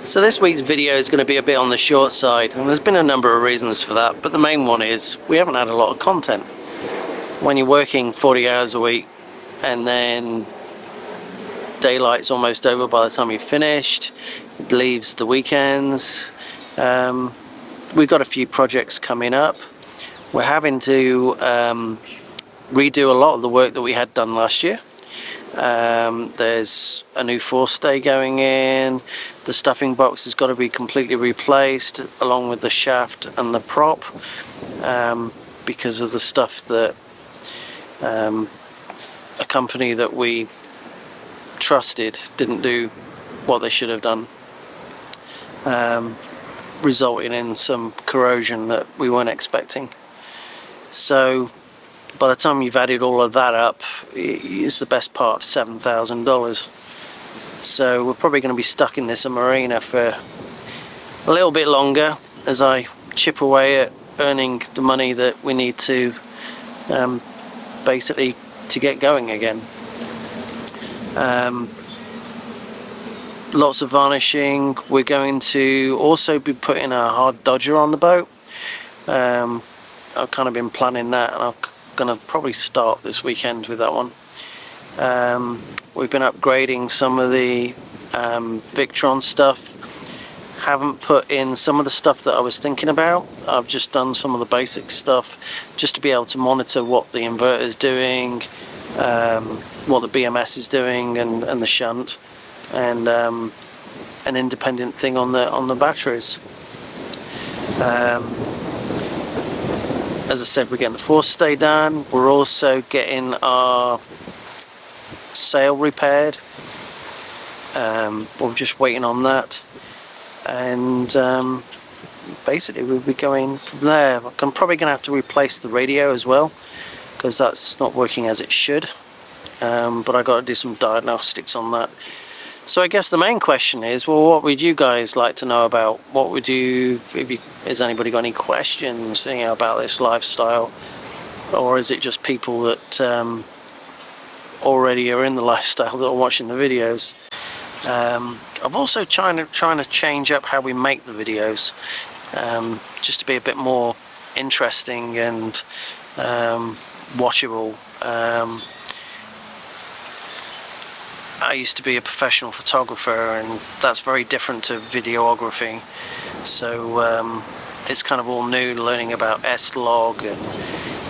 So this week's video is going to be a bit on the short side, and there's been a number of reasons for that, but the main one is we haven't had a lot of content. When you're working 40 hours a week and then daylight's almost over by the time you've finished, it leaves the weekends. We've got a few projects coming up. We're having to redo a lot of the work that we had done last year. There's a new forestay going in. The stuffing box has got to be completely replaced along with the shaft and the prop because of the stuff that a company that we trusted didn't do what they should have done, resulting in some corrosion that we weren't expecting. So by the time you've added all of that up, it's the best part of $7,000. So we're probably going to be stuck in this marina for a little bit longer as I chip away at earning the money that we need to basically to get going again. Lots of varnishing. We're going to also be putting a hard dodger on the boat. I've kind of been planning that, and I'm going to probably start this weekend with that one. We've been upgrading some of the Victron stuff. Haven't put in some of the stuff that I was thinking about. I've just done some of the basic stuff just to be able to monitor what the inverter is doing, what the BMS is doing, and the shunt, and an independent thing on the batteries. As I said, we're getting the forestay done. We're also getting our sail repaired. We're just waiting on that, and basically we'll be going from there. I'm probably going to have to replace the radio as well because that's not working as it should, but I've got to do some diagnostics on that. So I guess the main question is, well, what would you guys like to know about? What would you, has anybody got any questions, about this lifestyle? Or is it just people that already are in the lifestyle that are watching the videos? I've also trying to change up how we make the videos, just to be a bit more interesting and watchable. I used to be a professional photographer, and that's very different to videography, so it's kind of all new, learning about S-Log and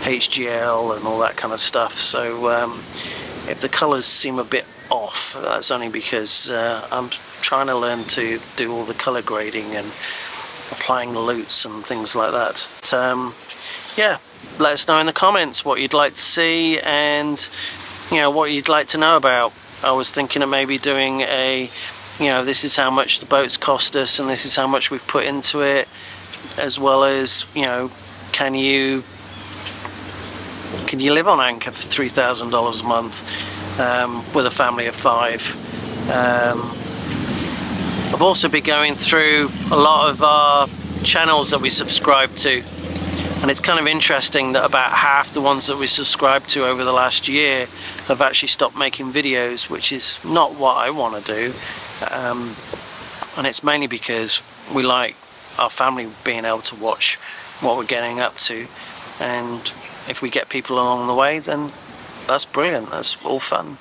HGL and all that kind of stuff. So if the colours seem a bit off, that's only because I'm trying to learn to do all the colour grading and applying lutes and things like that. But, yeah, let us know in the comments what you'd like to see and what you'd like to know about. I was thinking of maybe doing a, this is how much the boats cost us and this is how much we've put into it, as well as, can you live on anchor for $3,000 a month with a family of 5? I've also been going through a lot of our channels that we subscribe to, and it's kind of interesting that about half the ones that we subscribed to over the last year have actually stopped making videos, which is not what I want to do, and it's mainly because we like our family being able to watch what we're getting up to, and if we get people along the way, then that's brilliant, that's all fun.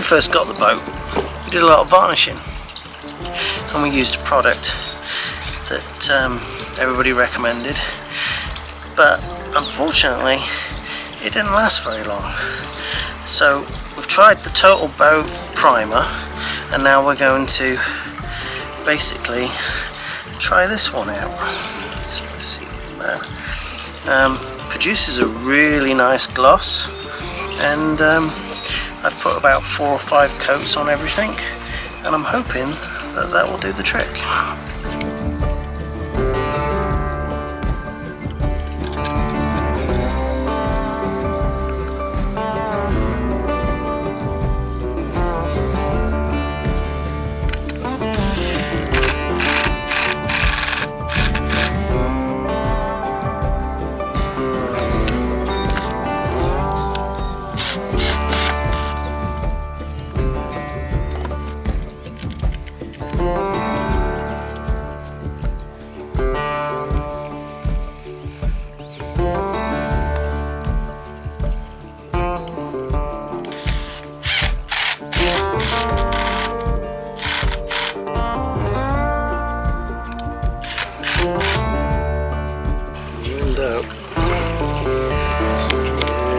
we first got the boat, we did a lot of varnishing, and we used a product that everybody recommended, but unfortunately it didn't last very long. So we've tried the Total Boat Primer, and now we're going to basically try this one out. So let's see there. Produces a really nice gloss, and I've put about 4 or 5 coats on everything, and I'm hoping that that will do the trick.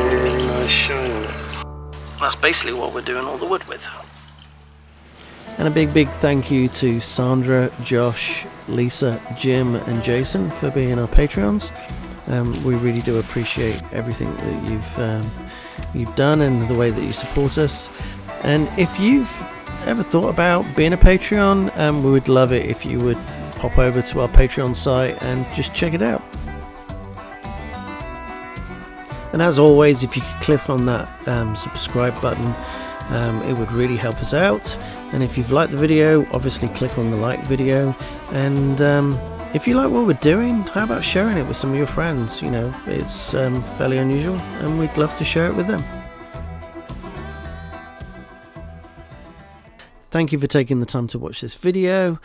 Really nice shine on it. That's basically what we're doing all the wood with. And a big thank you to Sandra, Josh, Lisa, Jim and Jason for being our Patreons. We really do appreciate everything that you've done and the way that you support us. And if you've ever thought about being a Patreon, we would love it if you would pop over to our Patreon site and just check it out. And as always, if you could click on that subscribe button, it would really help us out. And if you've liked the video, obviously click on the like video. And if you like what we're doing, how about sharing it with some of your friends? You know, it's fairly unusual, and we'd love to share it with them. Thank you for taking the time to watch this video.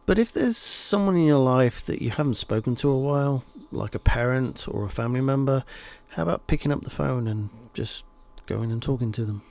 But if there's someone in your life that you haven't spoken to a while, like a parent or a family member, how about picking up the phone and just going and talking to them?